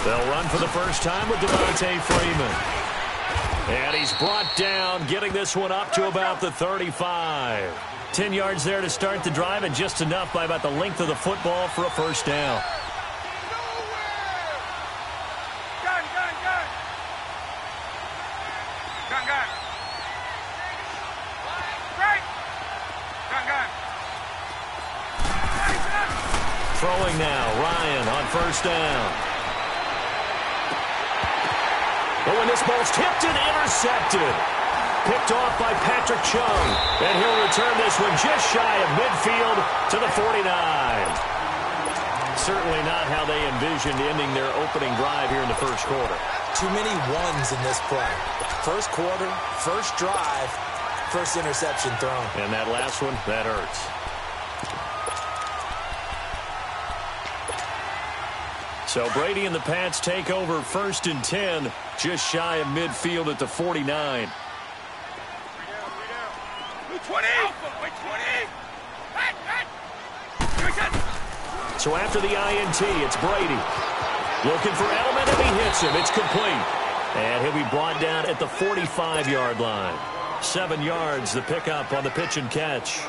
They'll run for the first time with Devontae Freeman. And he's brought down, getting this one up to about the 35. 10 yards there to start the drive, and just enough by about the length of the football for a first down. Throwing now, Ryan on first down. But when this ball's tipped and intercepted, picked off by Patrick Chung, and he'll return this one just shy of midfield to the 49. Certainly not how they envisioned ending their opening drive here in the first quarter. Too many ones in this play. First quarter, first drive, first interception thrown. And that last one, that hurts. So Brady and the Pats take over 1st and 10, just shy of midfield at the 49. So after the INT, it's Brady. Looking for Edelman, and he hits him. It's complete. And he'll be brought down at the 45-yard line. 7 yards, the pickup on the pitch and catch.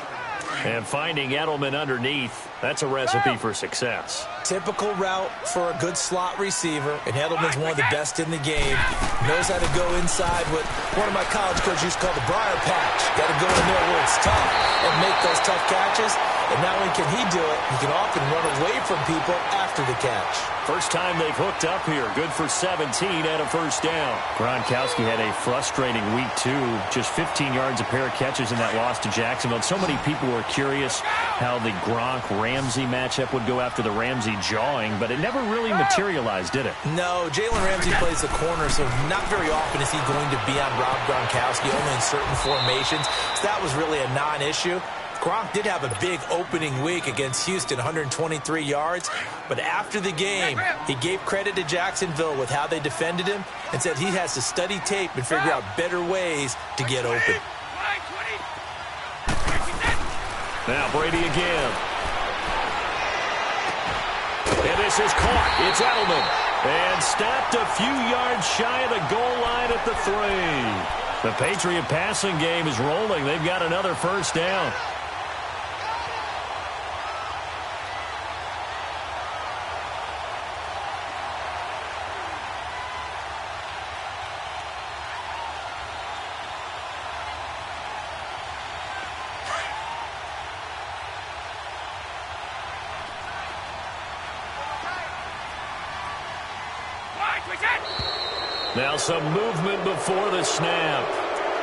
And finding Edelman underneath, that's a recipe for success. Typical route for a good slot receiver, and Edelman's one of the best in the game. Knows how to go inside what one of my college coaches used to call the briar patch. Got to go in there where it's tough and make those tough catches. And not only can he do it, he can often run away from people after the catch. First time they've hooked up here. Good for 17 and a first down. Gronkowski had a frustrating week, too. Just 15 yards a pair of catches in that loss to Jacksonville. So many people were curious how the Gronk-Ramsey matchup would go after the Ramsey jawing, but it never really materialized, did it? No, Jalen Ramsey plays the corner, so not very often is he going to be on Rob Gronkowski, only in certain formations. So that was really a non-issue. Gronk did have a big opening week against Houston, 123 yards. But after the game, he gave credit to Jacksonville with how they defended him and said he has to study tape and figure out better ways to get open. Now Brady again. And this is caught. It's Edelman. And stopped a few yards shy of the goal line at the 3. The Patriot passing game is rolling. They've got another first down. Now some movement before the snap.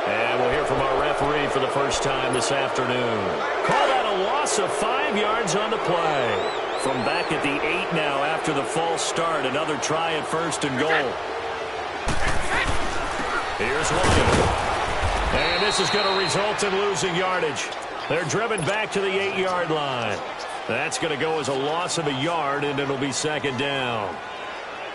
And we'll hear from our referee for the first time this afternoon. Call that a loss of 5 yards on the play. From back at the 8 now after the false start. Another try at 1st and goal. Here's one. And this is going to result in losing yardage. They're driven back to the 8-yard line. That's going to go as a loss of a yard, and it'll be 2nd down.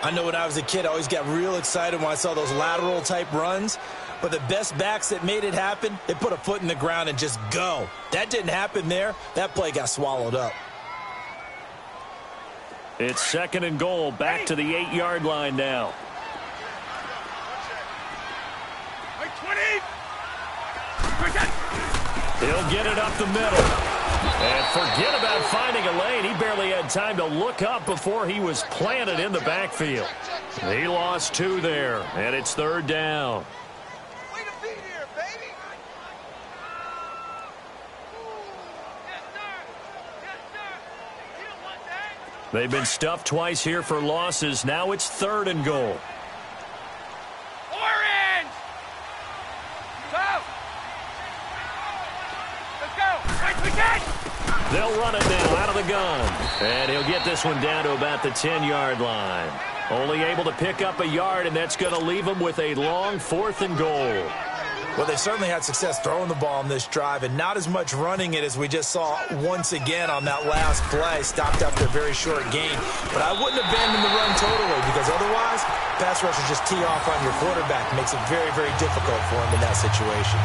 I know when I was a kid, I always got real excited when I saw those lateral-type runs. But the best backs that made it happen, they put a foot in the ground and just go. That didn't happen there. That play got swallowed up. It's 2nd and goal, back to the 8-yard line now. He'll get it up the middle. And forget about finding a lane. He barely had time to look up before he was planted in the backfield. He lost 2 there, and it's 3rd down. They've been stuffed twice here for losses. Now it's 3rd and goal. Orange! Go! Let's go! They'll run it now out of the gun. And he'll get this one down to about the 10-yard line. Only able to pick up a yard, and that's going to leave him with a long 4th and goal. Well, they certainly had success throwing the ball on this drive, and not as much running it as we just saw once again on that last play. Stopped after a very short gain. But I wouldn't abandon the run totally, because otherwise, pass rushers just tee off on your quarterback. It makes it very, very difficult for him in that situation.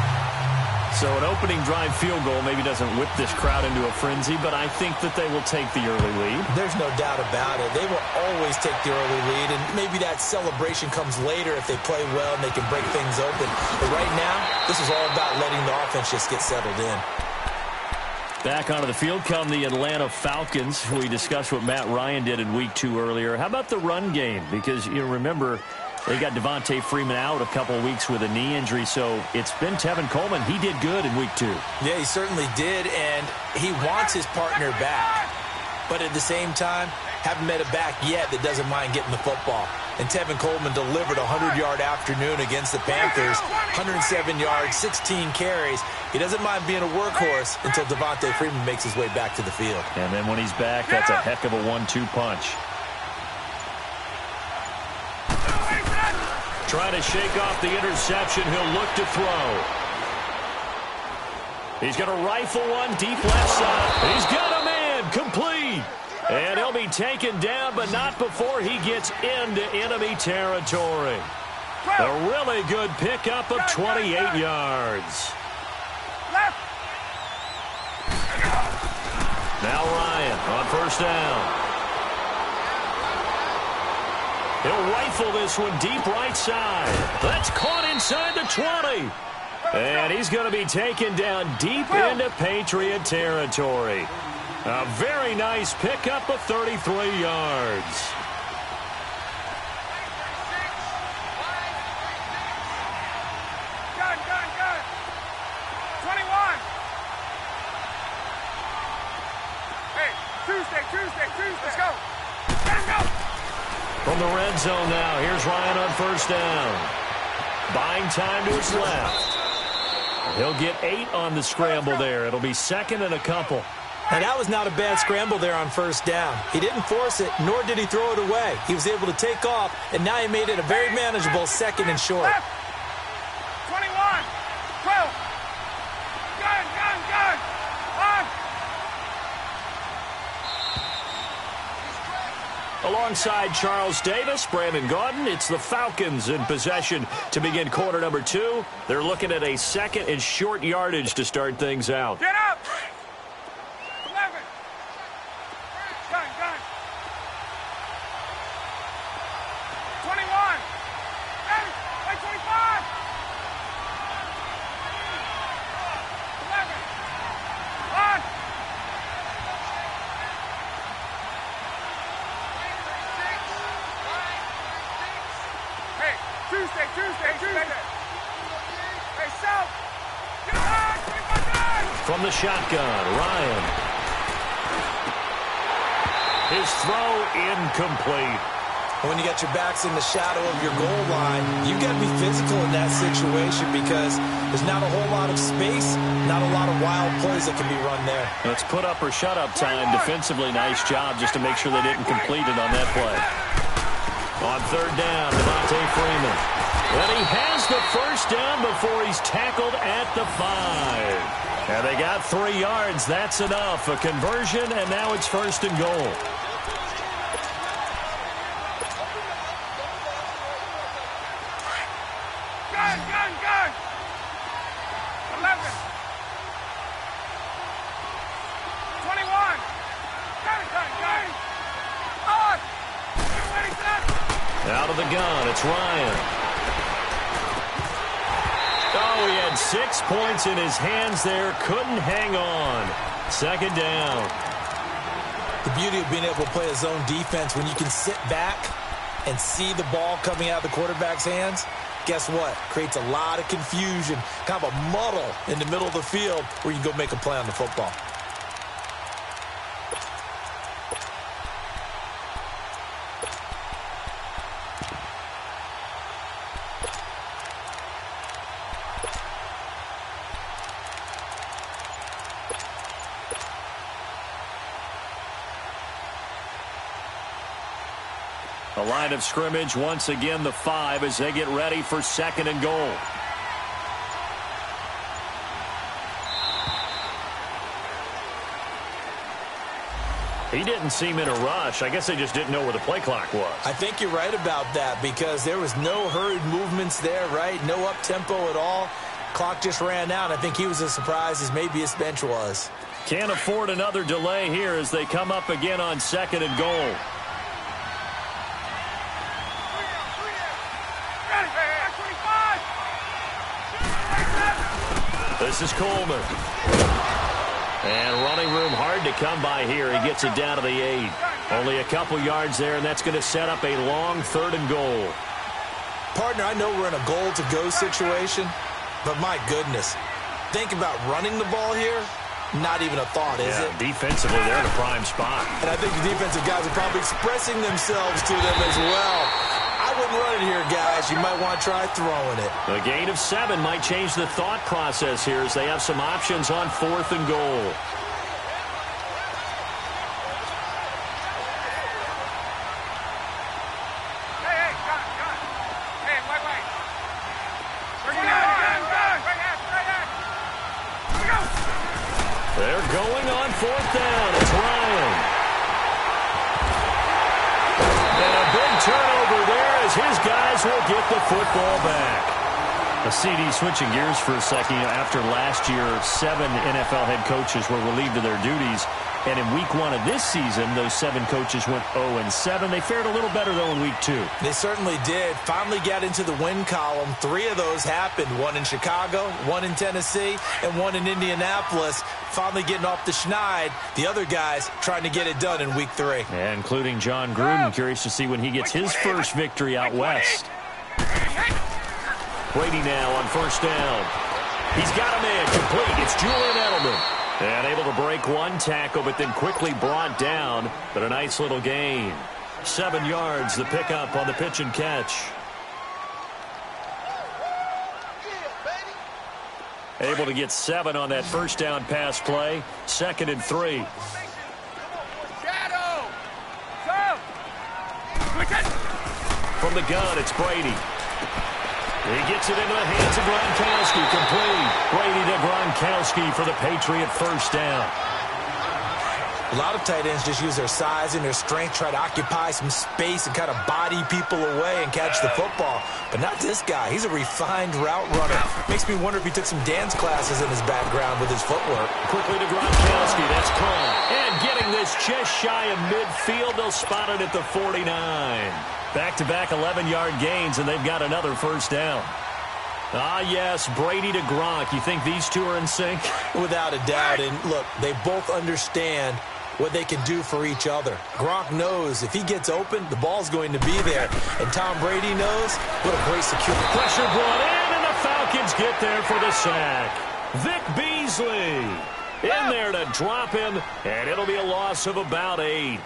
So an opening drive field goal maybe doesn't whip this crowd into a frenzy, but I think that they will take the early lead. There's no doubt about it. They will always take the early lead, and maybe that celebration comes later if they play well and they can break things open. But right now, this is all about letting the offense just get settled in. Back onto the field come the Atlanta Falcons. We discussed what Matt Ryan did in Week 2 earlier. How about the run game? Because you remember they got Devontae Freeman out a couple of weeks with a knee injury, so it's been Tevin Coleman. He did good in Week 2. Yeah, he certainly did, and he wants his partner back. But at the same time, haven't met a back yet that doesn't mind getting the football. And Tevin Coleman delivered a 100-yard afternoon against the Panthers. 107 yards, 16 carries. He doesn't mind being a workhorse until Devontae Freeman makes his way back to the field. And then when he's back, that's a heck of a 1-2 punch. Trying to shake off the interception. He'll look to throw. He's going to rifle one deep left side. He's got a man complete. And he'll be taken down, but not before he gets into enemy territory. A really good pickup of 28 yards. Now Ryan on first down. He'll rifle this one deep right side. That's caught inside the 20. And he's going to be taken down deep into Patriot territory. A very nice pickup of 33 yards. Gun. 21. Hey, Tuesday. Let's go. Let's go. From the red zone now, here's Ryan on first down. Buying time to his left. He'll get 8 on the scramble there. It'll be second and a couple. And that was not a bad scramble there on first down. He didn't force it, nor did he throw it away. He was able to take off, and now he made it a very manageable second and short. 21. 12. Gun. On. Alongside Charles Davis, Brandon Gaudin, it's the Falcons in possession to begin quarter number 2. They're looking at a second and short yardage to start things out. Get up. 11. Gun. 21. Hey, 25. 11. On. Hey, Tuesday. Hey, South. Get up. 25. From the shotgun, Ryan. His throw incomplete. When you got your backs in the shadow of your goal line, you got to be physical in that situation because there's not a whole lot of space, not a lot of wild plays that can be run there. Let's put up or shut up time. Defensively, nice job just to make sure they didn't complete it on that play. On third down, Devontae Freeman. And he has the first down before he's tackled at the 5. And they got 3 yards. That's enough. A conversion, and now it's first and goal. Gun. 11. 21. Gun. On. Ready, set. Out of the gun, it's Ryan. Oh, he had 6 points in his hands there. Couldn't hang on. Second down. The beauty of being able to play a zone defense when you can sit back and see the ball coming out of the quarterback's hands, guess what? Creates a lot of confusion, kind of a muddle in the middle of the field where you can go make a play on the football. The line of scrimmage, once again, the 5 as they get ready for second and goal. He didn't seem in a rush. I guess they just didn't know where the play clock was. I think you're right about that because there was no hurried movements there, right? No up-tempo at all. Clock just ran out. I think he was as surprised as maybe his bench was. Can't afford another delay here as they come up again on 2nd and goal. This is Coleman. And running room hard to come by here. He gets it down to the 8. Only a couple yards there, and that's going to set up a long 3rd and goal. Partner, I know we're in a goal-to-go situation, but my goodness, think about running the ball here. Not even a thought, is it? Defensively, they're in a prime spot. And I think the defensive guys are probably expressing themselves to them as well. I wouldn't run it here, guys. You might want to try throwing it. A gain of 7 might change the thought process here as they have some options on 4th and goal. They're going on 4th down. It's Ryan. And a big turnover there as his guys will get the football back. A CD switching gears for a second. After last year, 7 NFL head coaches were relieved of their duties. And in week 1 of this season, those 7 coaches went 0-7. They fared a little better, though, in week 2. They certainly did. Finally got into the win column. 3 of those happened. 1 in Chicago, 1 in Tennessee, and 1 in Indianapolis. Finally getting off the schneid. The other guys trying to get it done in week 3. And including John Gruden. Curious to see when he gets his first victory out west. Brady now on 1st down. He's got a man complete. It's Julian Edelman. And able to break 1 tackle, but then quickly brought down. But a nice little gain. 7 yards, the pickup on the pitch and catch. Able to get 7 on that 1st down pass play. 2nd and 3. From the gun, it's Brady. He gets it into the hands of Gronkowski. Complete. Brady to Gronkowski for the Patriot 1st down. A lot of tight ends just use their size and their strength, try to occupy some space and kind of body people away and catch the football. But not this guy. He's a refined route runner. Makes me wonder if he took some dance classes in his background with his footwork. Quickly to Gronkowski. That's caught. And getting this just shy of midfield. They'll spot it at the 49. Back-to-back 11-yard gains, and they've got another 1st down. Ah, yes, Brady to Gronk. You think these two are in sync? Without a doubt. And, look, they both understand what they can do for each other. Gronk knows if he gets open, the ball's going to be there. And Tom Brady knows what a great security. Pressure brought in, and the Falcons get there for the sack. Vic Beasley in there to drop him, and it'll be a loss of about 8.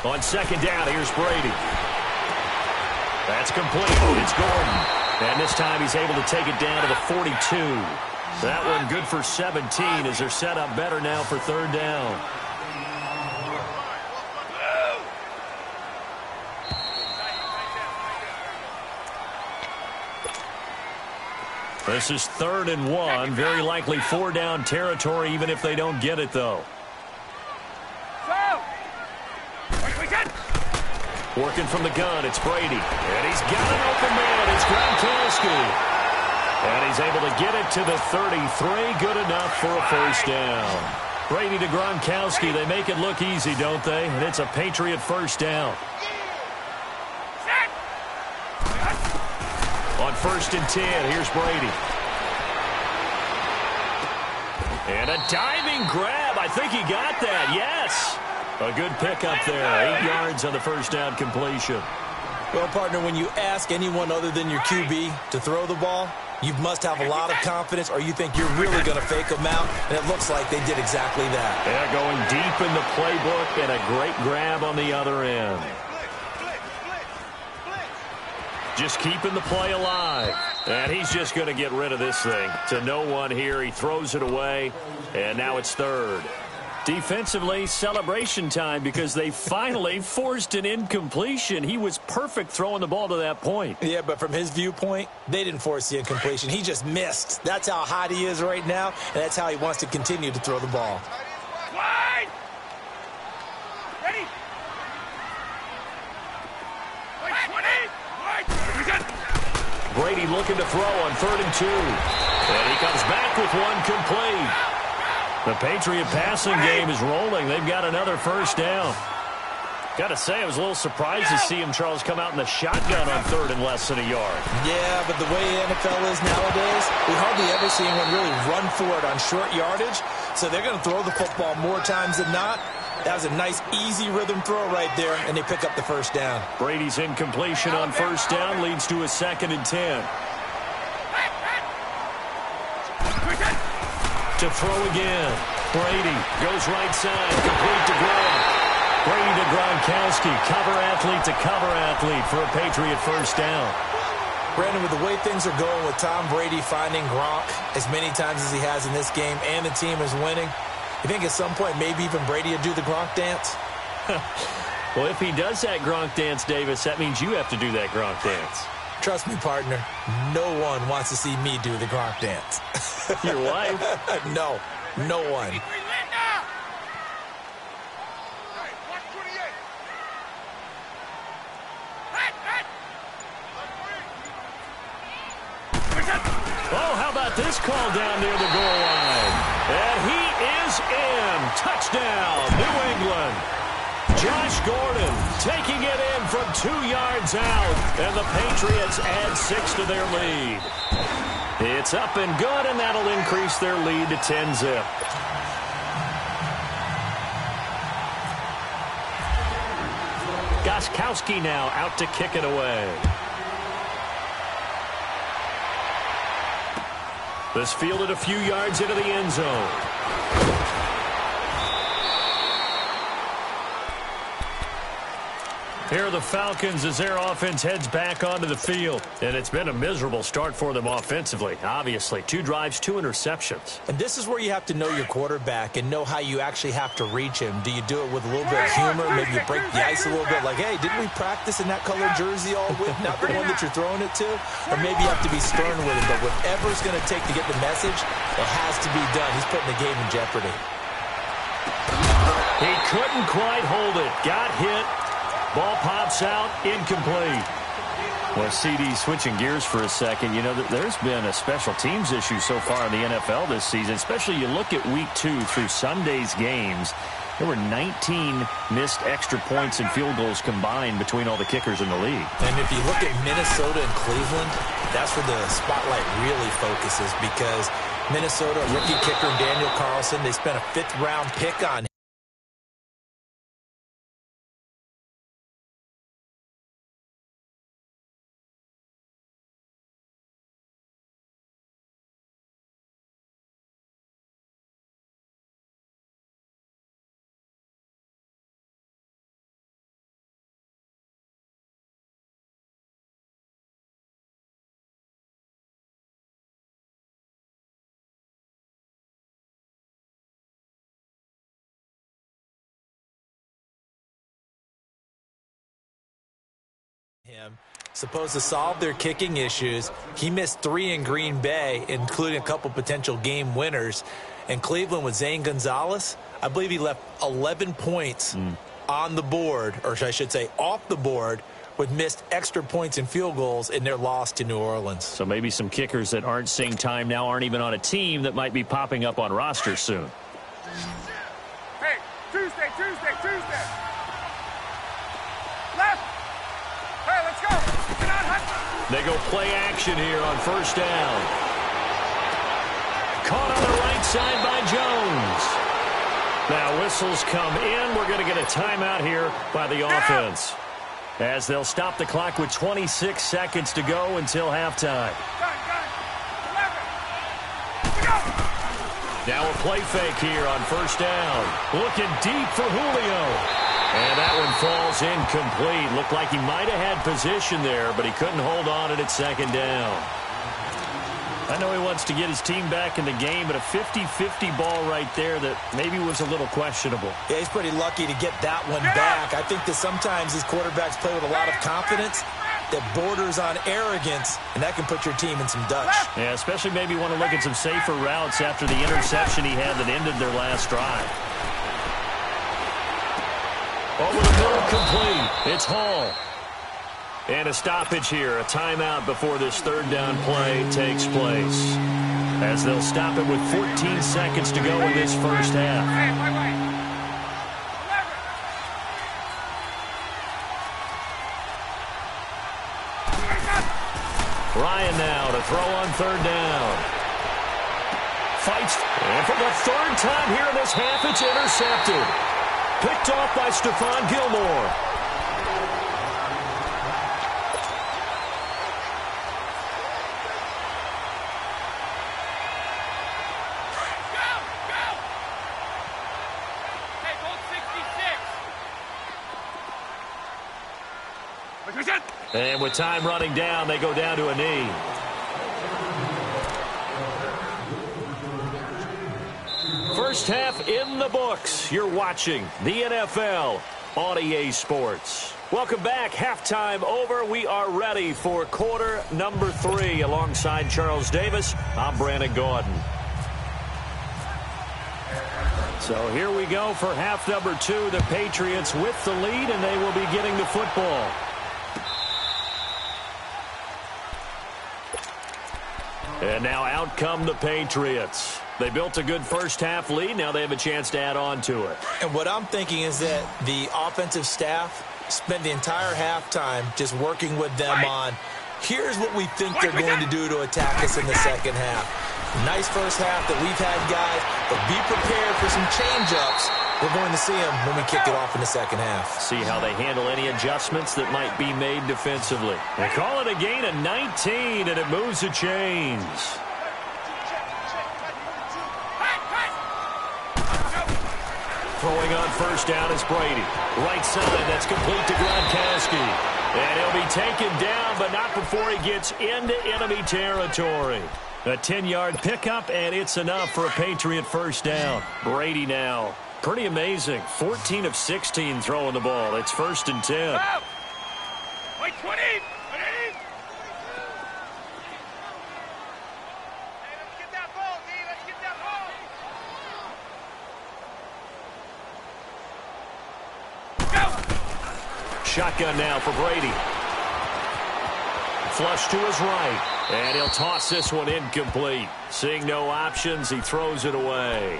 On 2nd down, here's Brady. That's complete. It's Gordon. And this time he's able to take it down to the 42. That one good for 17 as they're set up better now for 3rd down. This is 3rd and 1. Very likely 4-down territory even if they don't get it, though. Working from the gun, it's Brady. And he's got an open man. It's Gronkowski. And he's able to get it to the 33. Good enough for a 1st down. Brady to Gronkowski. They make it look easy, don't they? And it's a Patriot 1st down. On 1st and 10, here's Brady. And a diving grab. I think he got that. Yes. A good pickup there. 8 yards on the 1st down completion. Well, partner, when you ask anyone other than your QB to throw the ball, you must have a lot of confidence or you think you're really going to fake them out, and it looks like they did exactly that. Yeah, going deep in the playbook and a great grab on the other end. Just keeping the play alive. And he's just going to get rid of this thing. To no one here. He throws it away, and now it's 3rd. Defensively, celebration time because they finally forced an incompletion. He was perfect throwing the ball to that point. Yeah, but from his viewpoint, they didn't force the incompletion. He just missed. That's how hot he is right now, and that's how he wants to continue to throw the ball. Wide! Ready? Wait, 20! Wide! Brady looking to throw on 3rd and 2. And he comes back with one complete. The Patriot passing game is rolling. They've got another first down. Got to say, I was a little surprised to see him, Charles, come out in the shotgun on 3rd and less than a yard. Yeah, but the way NFL is nowadays, we hardly ever see anyone really run for it on short yardage. So they're going to throw the football more times than not. That was a nice, easy rhythm throw right there, and they pick up the first down. Brady's incompletion on first down leads to a 2nd and 10. To throw again. Brady goes right side, complete to Graham. Brady to Gronkowski, cover athlete to cover athlete for a Patriot first down. Brandon, with the way things are going with Tom Brady finding Gronk as many times as he has in this game and the team is winning, you think at some point maybe even Brady will do the Gronk dance? Well, if he does that Gronk dance, Davis, that means you have to do that Gronk dance. Trust me, partner, no one wants to see me do the Gronk dance. Your wife? No, no one. Oh, how about this call down near the goal line? And he is in. Touchdown, New England. Josh Gordon taking it in from 2 yards out. And the Patriots add 6 to their lead. It's up and good, and that'll increase their lead to 10-zip. Gostkowski now out to kick it away. This fielded a few yards into the end zone. Here are the Falcons as their offense heads back onto the field. And it's been a miserable start for them offensively. Obviously, 2 drives, 2 interceptions. And this is where you have to know your quarterback and know how you actually have to reach him. Do you do it with a little bit of humor? Maybe you break the ice a little bit like, hey, didn't we practice in that colored jersey all week? Not the one that you're throwing it to? Or maybe you have to be stern with him. But whatever it's going to take to get the message, it has to be done. He's putting the game in jeopardy. He couldn't quite hold it. Got hit. Ball pops out, incomplete. Well, CD, switching gears for a second, you know, there's been a special teams issue so far in the NFL this season, especially you look at week 2 through Sunday's games. There were 19 missed extra points and field goals combined between all the kickers in the league. And if you look at Minnesota and Cleveland, that's where the spotlight really focuses because Minnesota, rookie kicker Daniel Carlson, they spent a 5th-round pick on him. Supposed to solve their kicking issues. He missed 3 in Green Bay, including a couple potential game winners. And Cleveland with Zane Gonzalez, I believe he left 11 points on the board, or I should say off the board, with missed extra points and field goals in their loss to New Orleans. So maybe some kickers that aren't seeing time now aren't even on a team that might be popping up on rosters soon. Hey, Tuesday. Left. Hey, let's go. Get on, Hunt. They go play action here on first down. Caught on the right side by Jones. Now whistles come in. We're going to get a timeout here by the offense, as they'll stop the clock with 26 seconds to go until halftime. Gun. 11. Go. Now a play fake here on first down. Looking deep for Julio. And that one falls incomplete. Looked like he might have had position there, but he couldn't hold on it at second down. I know he wants to get his team back in the game, but a 50-50 ball right there that maybe was a little questionable. Yeah, he's pretty lucky to get that one back. I think that sometimes these quarterbacks play with a lot of confidence that borders on arrogance, and that can put your team in some Dutch. Yeah, especially maybe want to look at some safer routes after the interception he had that ended their last drive. Over the middle, complete. It's Hall. And a stoppage here, a timeout before this third down play takes place. As they'll stop it with 14 seconds to go in this first half. Hey, wait. 11. Ryan now to throw on third down. Fights, and for the third time here in this half, it's intercepted. Picked off by Stephon Gilmore. And with time running down, they go down to a knee. First half in the books. You're watching the NFL on EA Sports. Welcome back. Halftime over. We are ready for quarter number 3. Alongside Charles Davis, I'm Brandon Gordon. So here we go for half number 2. The Patriots with the lead, and they will be getting the football. And now out come the Patriots. They built a good first half lead. Now they have a chance to add on to it. And what I'm thinking is that the offensive staff spent the entire halftime just working with them on, here's what we think they're going to do to attack us in the second half. Nice first half that we've had, guys, but be prepared for some change-ups. We're going to see them when we kick it off in the second half. See how they handle any adjustments that might be made defensively. They call it a gain of 19, and it moves the chains. Throwing on first down is Brady. Right side, that's complete to Gronkowski. And he'll be taken down, but not before he gets into enemy territory. A 10-yard pickup, and it's enough for a Patriot first down. Brady now. Pretty amazing. 14 of 16 throwing the ball. It's 1st and 10. Wait, 20. Hey, let's get that ball, D. Let's get that ball. Go. Shotgun now for Brady. Flush to his right. And he'll toss this one incomplete. Seeing no options, he throws it away.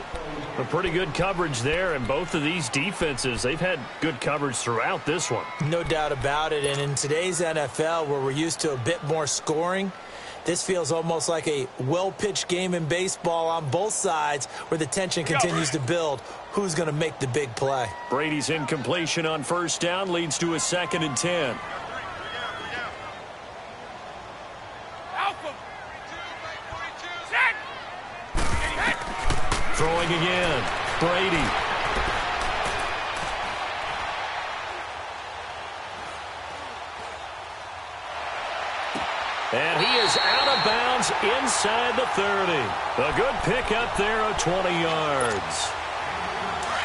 A pretty good coverage there, and both of these defenses, they've had good coverage throughout this one. No doubt about it, and in today's NFL, where we're used to a bit more scoring, this feels almost like a well-pitched game in baseball on both sides where the tension continues to build. Who's going to make the big play? Brady's incompletion on first down leads to a 2nd and 10. Throwing again. Brady. And he is out of bounds inside the 30. A good pickup there of 20 yards.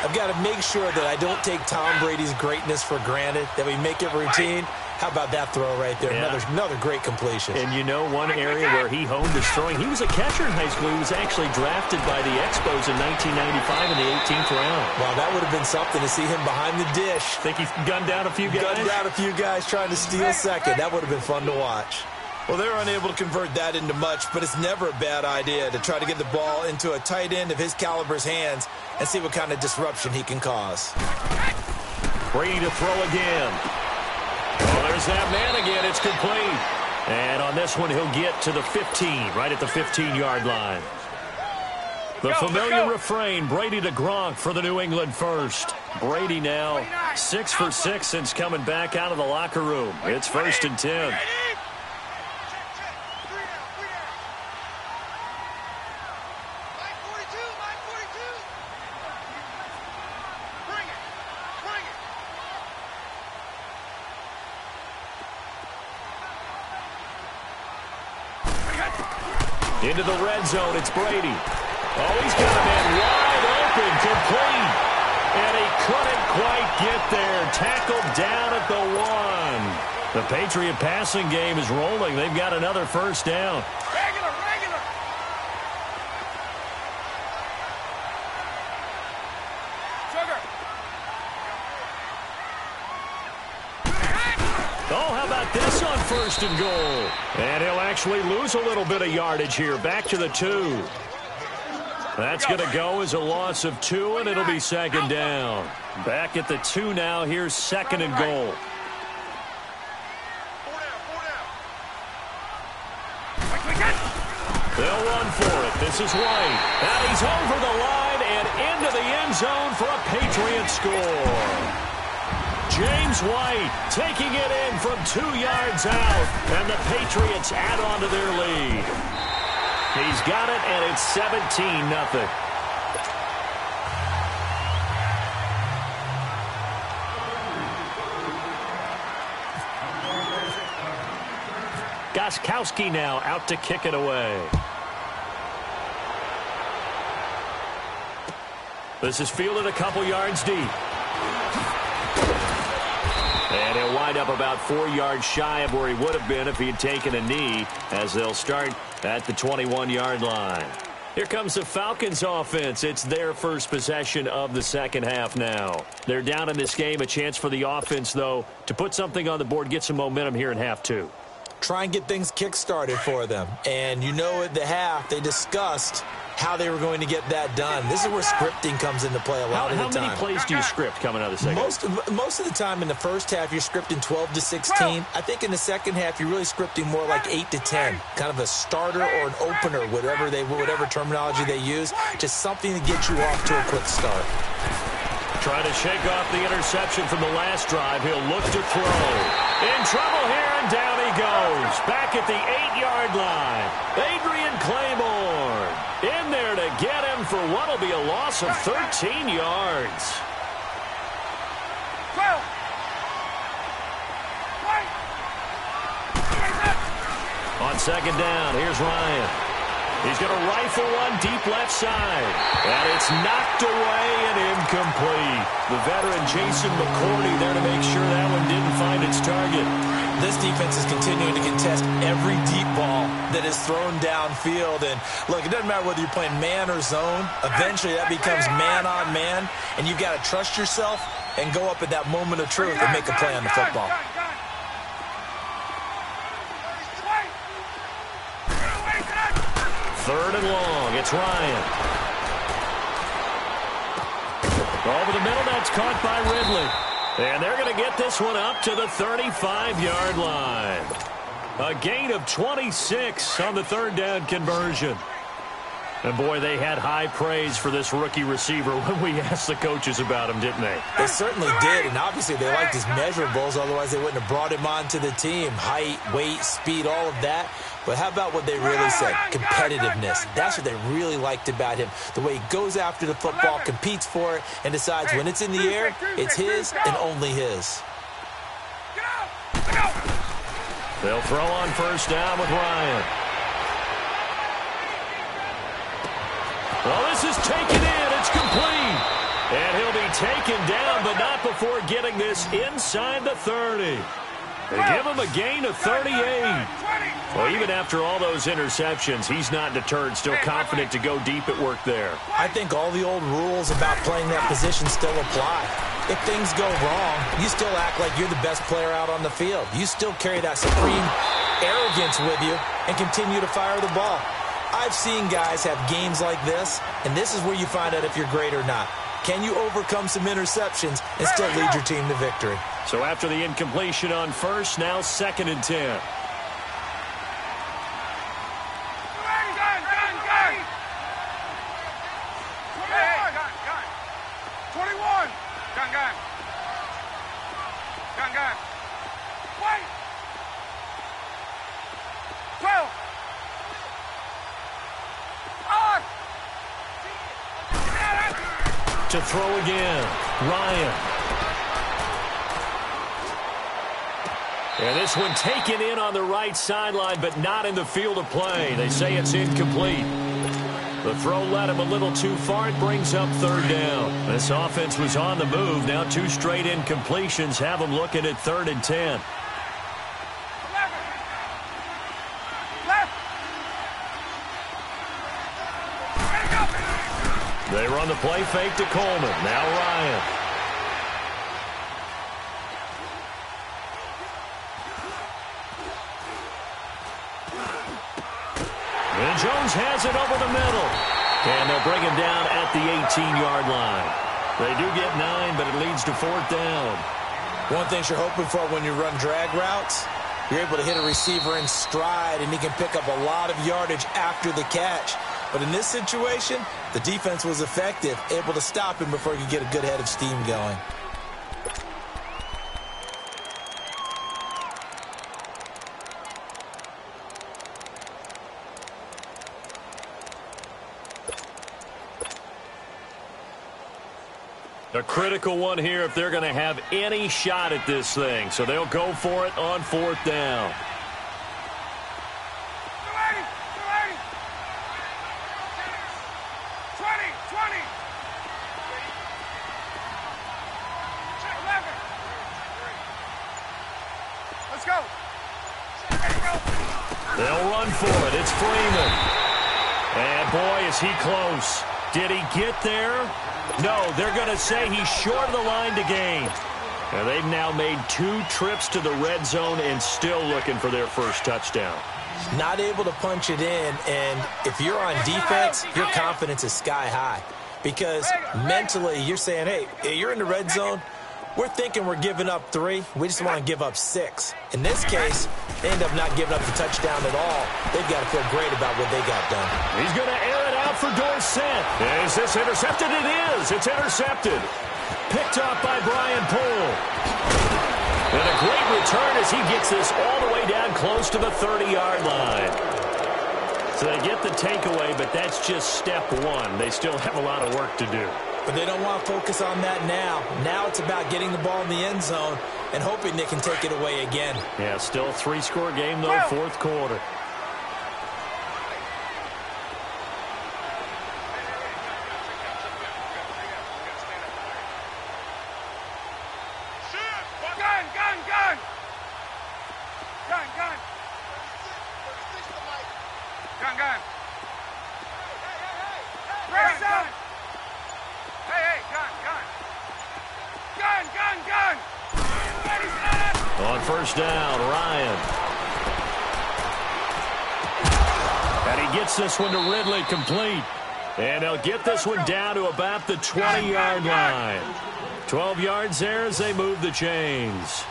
I've got to make sure that I don't take Tom Brady's greatness for granted, that we make it routine. How about that throw right there? Yeah. Another great completion. And you know one area where he honed his throwing, he was a catcher in high school. He was actually drafted by the Expos in 1995 in the 18th round. Wow, that would have been something to see him behind the dish. Think he's gunned down a few guys? Gunned down a few guys trying to steal second. That would have been fun to watch. Well, they were unable to convert that into much, but it's never a bad idea to try to get the ball into a tight end of his caliber's hands and see what kind of disruption he can cause. Brady to throw again. Oh, there's that man again. It's complete. And on this one, he'll get to the 15, right at the 15-yard line. The familiar refrain, Brady to Gronk for the New England first. Brady now 6 for 6 since coming back out of the locker room. It's 1st and 10. Into the red zone, it's Brady. Oh, he's got a man wide open, complete. And he couldn't quite get there. Tackled down at the 1. The Patriot passing game is rolling. They've got another first down. Regular. Sugar. Oh, how about got this on 1st and goal. And he'll actually lose a little bit of yardage here. Back to the 2. That's going to go as a loss of 2, and it'll be 2nd down. Back at the 2 now. Here's 2nd and goal. They'll run for it. This is White. And he's over the line and into the end zone for a Patriot score. James White taking it in from 2 yards out, and the Patriots add on to their lead. He's got it, and it's 17-0. Gostkowski now out to kick it away. This is fielded a couple yards deep. And he'll wind up about 4 yards shy of where he would have been if he had taken a knee, as they'll start at the 21-yard line. Here comes the Falcons offense. It's their first possession of the second half now. They're down in this game. A chance for the offense, though, to put something on the board, get some momentum here in half 2. Try and get things kick-started for them. And you know at the half, they discussed how they were going to get that done. This is where scripting comes into play a lot of the time. How many plays do you script coming out of the second half? Most of the time in the first half, you're scripting 12 to 16. I think in the second half, you're really scripting more like 8 to 10. Kind of a starter or an opener, whatever terminology they use. Just something to get you off to a quick start. Trying to shake off the interception from the last drive. He'll look to throw. In trouble here, and down he goes. Back at the 8-yard line. Adrian Claiborne in there to get him for what will be a loss of 13 yards. 12. On 2nd down, here's Ryan. He's going to rifle one deep left side. And it's knocked away and incomplete. The veteran Jason McCourty there to make sure that one didn't find its target. This defense is continuing to contest every deep ball that is thrown downfield. And, look, it doesn't matter whether you're playing man or zone. Eventually that becomes man on man. And you've got to trust yourself and go up at that moment of truth and make a play on the football. 3rd and long. It's Ryan. Over the middle, that's caught by Ridley. And they're going to get this one up to the 35-yard line. A gain of 26 on the 3rd down conversion. And, boy, they had high praise for this rookie receiver when we asked the coaches about him, didn't they? They certainly did, and obviously they liked his measurables. Otherwise, they wouldn't have brought him onto the team. Height, weight, speed, all of that. But how about what they really said? Competitiveness. That's what they really liked about him. The way he goes after the football, competes for it, and decides when it's in the air, it's his and only his. They'll throw on 1st down with Ryan. Well, this is taken in. It's complete. And he'll be taken down, but not before getting this inside the 30. They give him a gain of 38. Well, even after all those interceptions, he's not deterred, still confident to go deep at work there. I think all the old rules about playing that position still apply. If things go wrong, you still act like you're the best player out on the field. You still carry that supreme arrogance with you and continue to fire the ball. I've seen guys have games like this, and this is where you find out if you're great or not. Can you overcome some interceptions and still lead your team to victory? So after the incompletion on 1st, now 2nd and 10. To throw again, Ryan. And this one taken in on the right sideline, but not in the field of play. They say it's incomplete. The throw led him a little too far. It brings up 3rd down. This offense was on the move. Now 2 straight incompletions have them looking at 3rd and 10. They run the play fake to Coleman. Now Ryan. Jones has it over the middle. And they'll bring him down at the 18-yard line. They do get 9, but it leads to 4th down. One thing you're hoping for when you run drag routes, you're able to hit a receiver in stride, and he can pick up a lot of yardage after the catch. But in this situation, the defense was effective, able to stop him before he could get a good head of steam going. A critical one here if they're going to have any shot at this thing. So they'll go for it on 4th down. 20. Let's go. They'll run for it. It's Freeman. And boy, is he close. Did he get there? No, they're going to say he's short of the line to gain. And they've now made 2 trips to the red zone and still looking for their first touchdown. Not able to punch it in, and if you're on defense, your confidence is sky high. Because mentally, you're saying, hey, you're in the red zone. We're thinking we're giving up 3. We just want to give up 6. In this case, they end up not giving up the touchdown at all. They've got to feel great about what they got done. He's going to air it out for Dorsett. Is this intercepted? It is. It's intercepted. Picked up by Brian Poole. And a great return as he gets this all the way down close to the 30-yard line. So they get the takeaway, but that's just step 1. They still have a lot of work to do. But they don't want to focus on that now. Now it's about getting the ball in the end zone and hoping they can take it away again. Yeah, still a 3-score game, though, 4th quarter. On 1st down, Ryan. And he gets this one to Ridley complete. And they'll get this one down to about the 20-yard line. 12 yards there as they move the chains.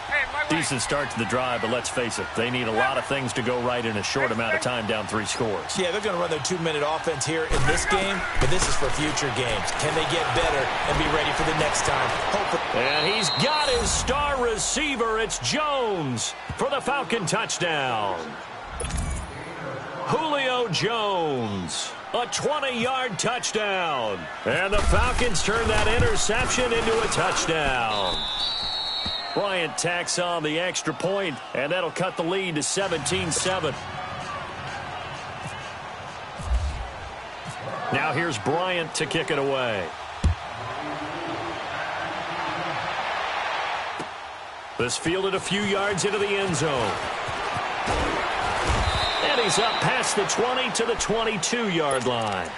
Decent start to the drive, but let's face it, they need a lot of things to go right in a short amount of time, down 3 scores. Yeah, they're going to run their 2-minute offense here in this game, but this is for future games. Can they get better and be ready for the next time? Hopefully. And he's got his star receiver. It's Jones for the Falcon touchdown. Julio Jones. A 20-yard touchdown. And the Falcons turn that interception into a touchdown. Bryant tacks on the extra point, and that'll cut the lead to 17-7. Now here's Bryant to kick it away. This fielded a few yards into the end zone. And he's up past the 20 to the 22-yard line.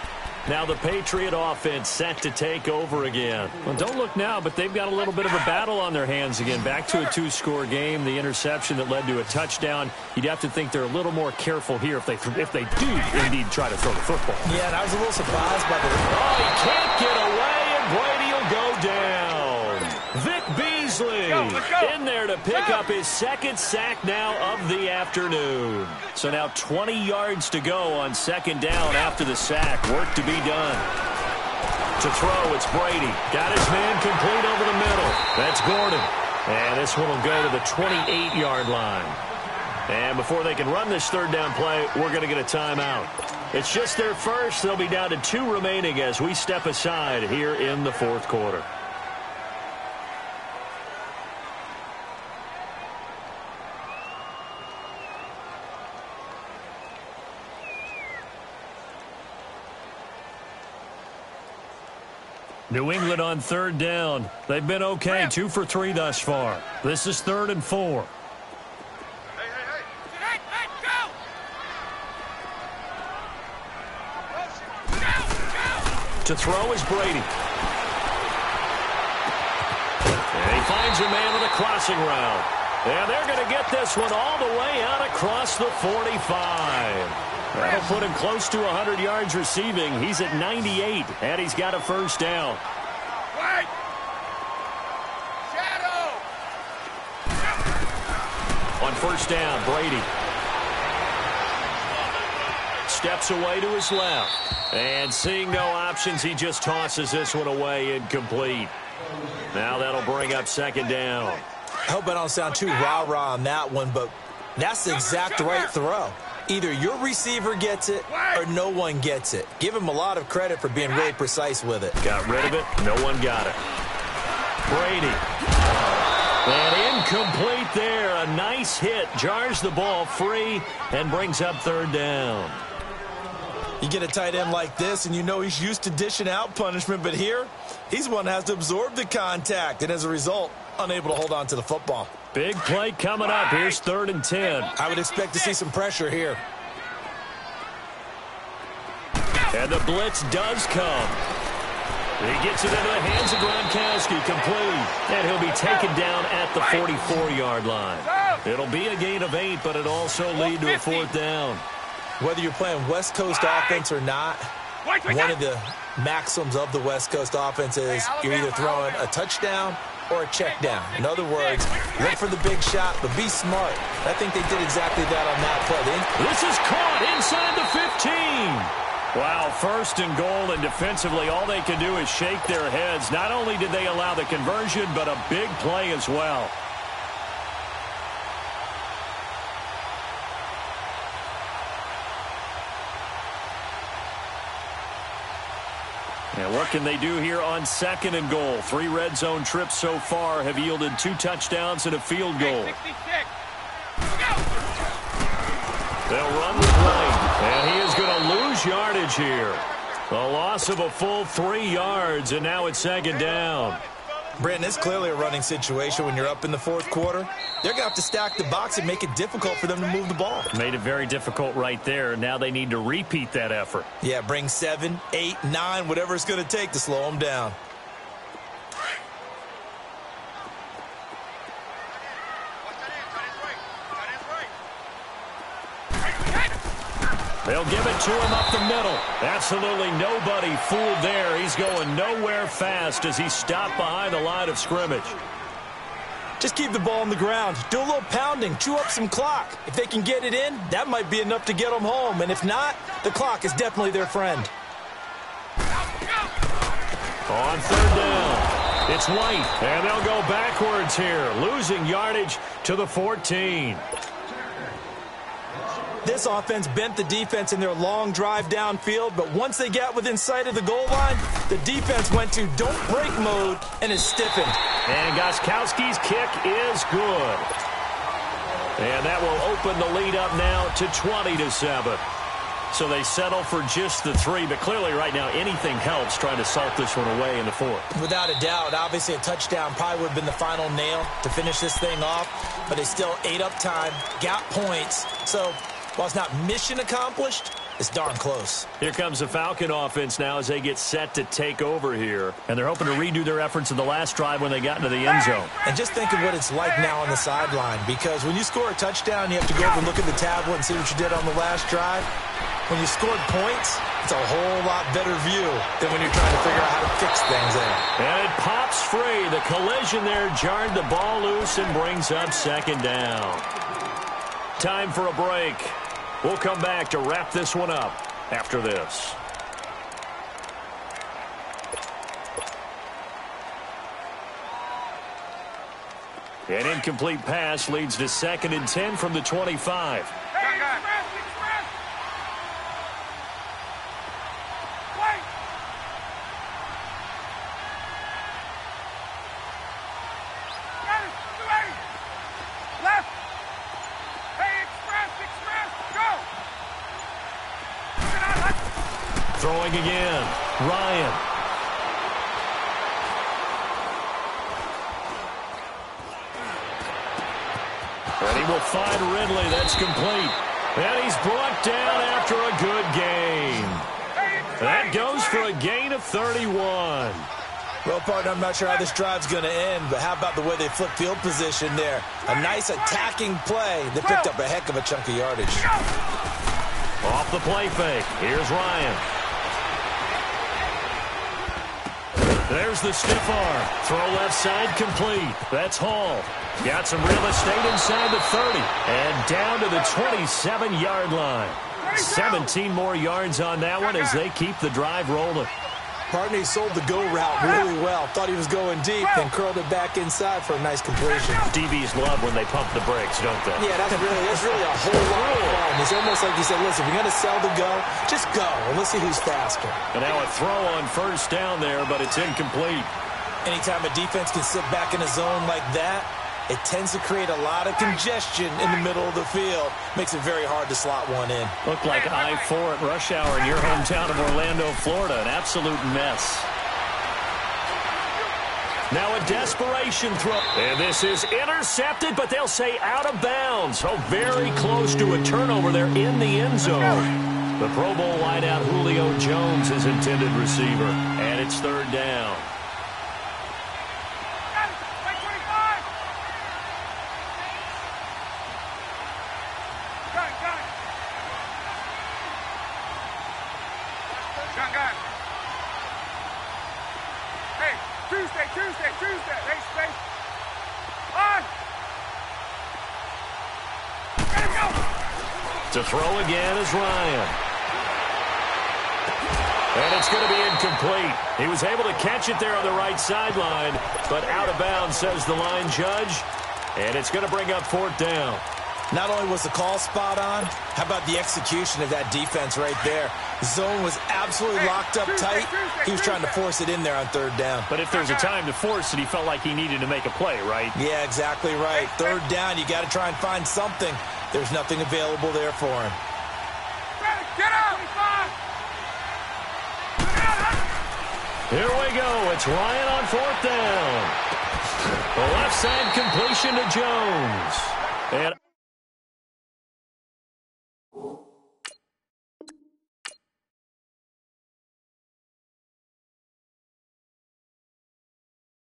Now the Patriot offense set to take over again. Well, don't look now, but they've got a little bit of a battle on their hands again. Back to a 2-score game. The interception that led to a touchdown. You'd have to think they're a little more careful here if they do indeed try to throw the football. Yeah, and I was a little surprised by the... Oh, he can't get away, and Brady will go down. Vic Beasley in there to pick up his 2nd sack now of the afternoon. So now 20 yards to go on 2nd down after the sack. Work to be done. To throw, it's Brady. Got his man complete over the middle. That's Gordon. And this one will go to the 28-yard line. And before they can run this 3rd down play, we're going to get a timeout. It's just their first. They'll be down to 2 remaining as we step aside here in the 4th quarter. New England on 3rd down. They've been okay, 2 for 3 thus far. This is 3rd and 4. To throw is Brady. And he finds a man with a crossing route. And they're going to get this one all the way out across the 45. That'll put him close to 100 yards receiving. He's at 98, and he's got a first down. Wait! Shadow! On first down, Brady steps away to his left. And seeing no options, he just tosses this one away incomplete. Now that'll bring up second down. I hope I don't sound too rah-rah on that one, but that's the exact right throw. Either your receiver gets it or no one gets it. Give him a lot of credit for being really precise with it. Got rid of it. No one got it. Brady. And incomplete there. A nice hit. Jars the ball free and brings up third down. You get a tight end like this, and you know he's used to dishing out punishment, but here, he's one that has to absorb the contact, and as a result, unable to hold on to the football. Big play coming up. Here's 3rd and 10. I would expect to see some pressure here. And the blitz does come. He gets it into the hands of Gronkowski, complete. And he'll be taken down at the 44-yard line. It'll be a gain of 8, but it'll also lead to a 4th down. Whether you're playing West Coast offense or not, one of the maxims of the West Coast offense is you're either throwing a touchdown or a check down. In other words, look for the big shot, but be smart. I think they did exactly that on that play. This is caught inside the 15. Wow, 1st and goal, and defensively all they can do is shake their heads. Not only did they allow the conversion, but a big play as well. And what can they do here on 2nd and goal? 3 red zone trips so far have yielded 2 touchdowns and a field goal. They'll run the play, and he is going to lose yardage here. A loss of a full 3 yards, and now it's 2nd down. Brandon, it's clearly a running situation when you're up in the 4th quarter. They're going to have to stack the box and make it difficult for them to move the ball. Made it very difficult right there. Now they need to repeat that effort. Yeah, bring 7, 8, 9, whatever it's going to take to slow them down. They'll give it to him up the middle. Absolutely nobody fooled there. He's going nowhere fast as he stopped behind the line of scrimmage. Just keep the ball on the ground. Do a little pounding. Chew up some clock. If they can get it in, that might be enough to get them home. And if not, the clock is definitely their friend. On 3rd down, it's White. And they'll go backwards here, losing yardage to the 14. This offense bent the defense in their long drive downfield, but once they got within sight of the goal line, the defense went to don't break mode and is stiffened. And Gostkowski's kick is good. And that will open the lead up now to 20-7. So they settle for just the 3, but clearly right now anything helps trying to salt this one away in the 4th. Without a doubt, obviously a touchdown probably would have been the final nail to finish this thing off, but they still ate up time, got points, so while it's not mission accomplished, it's darn close. Here comes the Falcon offense now as they get set to take over here. And they're hoping to redo their efforts in the last drive when they got into the end zone. And just think of what it's like now on the sideline, because when you score a touchdown, you have to go over and look at the tablet and see what you did on the last drive. When you scored points, it's a whole lot better view than when you're trying to figure out how to fix things there. And it pops free. The collision there jarred the ball loose and brings up 2nd down. Time for a break. We'll come back to wrap this one up after this. An incomplete pass leads to 2nd and 10 from the 25. Throwing again, Ryan. And he will find Ridley. That's complete. And he's brought down after a good gain. That goes for a gain of 31. Well, partner, I'm not sure how this drive's going to end, but how about the way they flip field position there? A nice attacking play that picked up a heck of a chunk of yardage. Off the play fake. Here's Ryan. There's the stiff arm. Throw left side complete. That's Hall. Got some real estate inside the 30. And down to the 27-yard line. 17 more yards on that one as they keep the drive rolling. Partner, he sold the go route really well. Thought he was going deep, then curled it back inside for a nice completion. DBs love when they pump the brakes, don't they? Yeah, that's really a whole lot of fun. It's almost like he said, listen, if you're going to sell the go, just go, and let's see who's faster. And now a throw on first down there, but it's incomplete. Anytime a defense can sit back in a zone like that, it tends to create a lot of congestion in the middle of the field. Makes it very hard to slot one in. Looked like I-4 at rush hour in your hometown of Orlando, Florida. An absolute mess. Now a desperation throw. And this is intercepted, but they'll say out of bounds. Oh, very close to a turnover there in the end zone. The Pro Bowl wideout Julio Jones is intended receiver. And it's third down. Tuesday. Hey, space. On. Let him go. To throw again is Ryan. And it's going to be incomplete. He was able to catch it there on the right sideline, but out of bounds, says the line judge. And it's going to bring up fourth down. Not only was the call spot on, how about the execution of that defense right there? The zone was absolutely locked up tight. He was trying to force it in there on third down. But if there's a time to force it, he felt like he needed to make a play, right? Yeah, exactly right. Third down, you got to try and find something. There's nothing available there for him. Get out! Here we go. It's Ryan on fourth down. The left side completion to Jones. And